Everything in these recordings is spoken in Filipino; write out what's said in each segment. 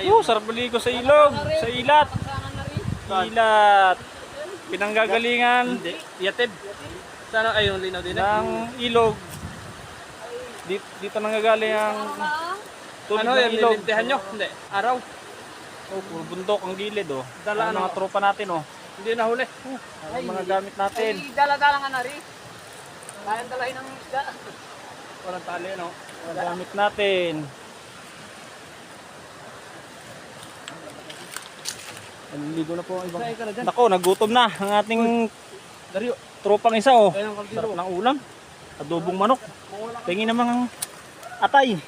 Sarap maligo sa ilog, sa ilat. Ilat. Pinanggagalingan. Hindi. Yatid. Sana ayun linaw din ng ilog. Dito nanggagaling ang tubig ano ng yung ilog. nilintihan nyo? Hindi. Araw. Oh, puro bundok ang gilid oh. Dala Ang mga ano? tropa natin oh. Hindi nahuli. Ang mga gamit natin. Ay, dala-dala nga na rin. Kaya dalahin ng isda. Walang tali, no? Mga gamit natin. Naliligo na po ang ibang. Saan ka na dyan? Nako, nagutom na ang ating Dario. tropang isa oh. Ayun ang kaldero. Sarap ng ulam. Adobong manok. Tingin naman ang atay.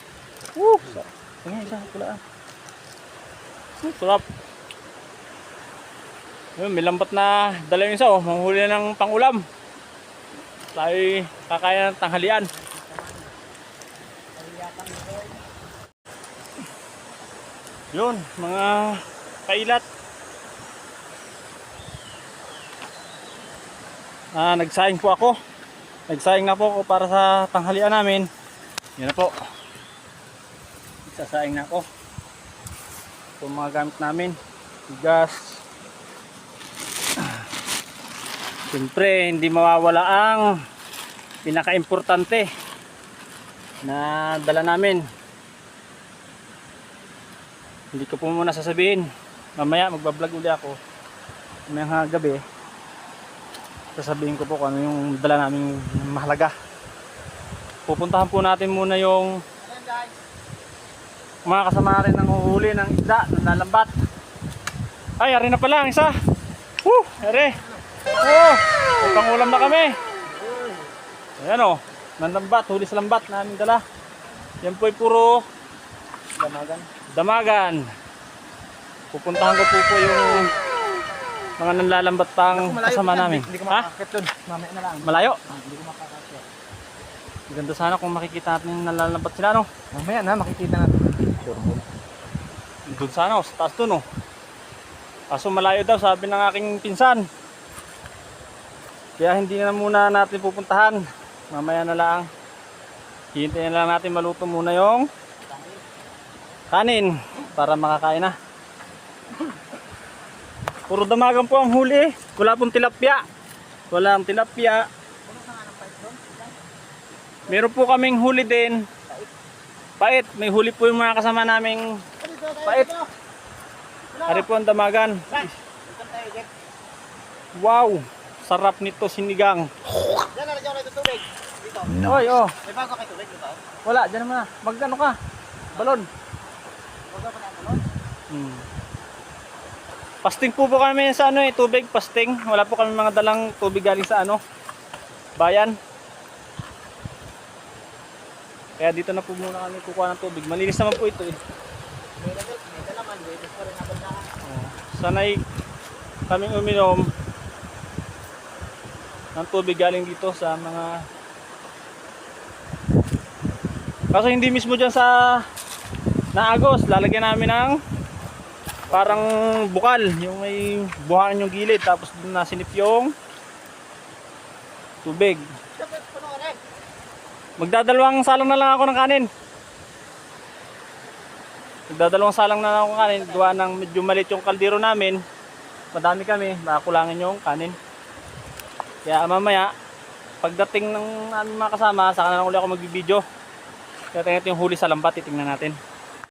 Woo! Tingin isa, pula. Sarap. Ayun, may lambat na dala yung isa oh. Manghuli na ng pangulam. Tayo kakain ng tanghalian. Yun, mga kailat. Nagsaing po ako. Nagsaing na po ako para sa tanghalian namin. Yan na po. Nagsasaing na ako. Ito mga gamit namin. Bigas. Siyempre, hindi mawawala ang pinaka-importante na dala namin. Hindi ko po muna sasabihin. Mamaya magbablog uli ako. Mamayang gabi. Sasabihin ko po kung ano yung dala namin mahalaga. Pupuntahan po natin muna yung mga kasama natin ng uhuli ng isda, ng lalambat. Ay, ari na pala ang isa. Ari. May pangulam na kami. Ayan o, nanlambat, huli sa lambat na aming dala. Yan po ay puro damagan. Pupuntahan ko po yung mga nanlalambat pang kasama namin. Hindi ko Ha? makakakit dun. Mamaya na lang. Malayo. Hindi ko makakakit. Maganda sana kung makikita natin yung nanlalambat sila, no? Mamaya na, makikita natin. Doon sana, sa taas doon, oh. Kaso malayo daw, sabi ng aking pinsan. Kaya hindi na muna natin pupuntahan. Mamaya na lang. Hihintayin na lang natin maluto muna yung kanin para makakain na. Puro damagan po ang huli. Wala pong tilapia. Walang tilapia. Meron po kaming huli din. Pait. May huli po yung mga kasama naming pait. Ari po ang damagan. Wow. Sarap nito sinigang. Yan, nalagyan ko na ito tubig. Dito. Oy, oh. May bago kayo tubig dito. Wala, dyan naman na. Magkano ka? Balon. Bago pa na tulog. Pasting po kami sa ano tubig, pasting. Wala po kami mga dalang tubig galing sa bayan. Kaya dito na po muna kami kukuha ng tubig. Malinis naman po ito eh. May dalaman, may gusto rin natin na. Sanay kaming uminom ng tubig galing dito sa mga... Kaso hindi mismo dyan sa Naagos, lalagyan namin ng parang bukal, yung may buhangan yung gilid, tapos doon nasinip yung tubig. Magdadalawang salang na lang ako ng kanin. Magdadalawang salang na lang ako ng kanin, gawa ng medyo maliit yung kaldero namin. Madami kami, makakulangin yung kanin. Kaya mamaya, pagdating ng aming mga kasama, saka na lang ulit ako magbibideo. Kaya tingnan yung huli sa lambat, titingnan natin.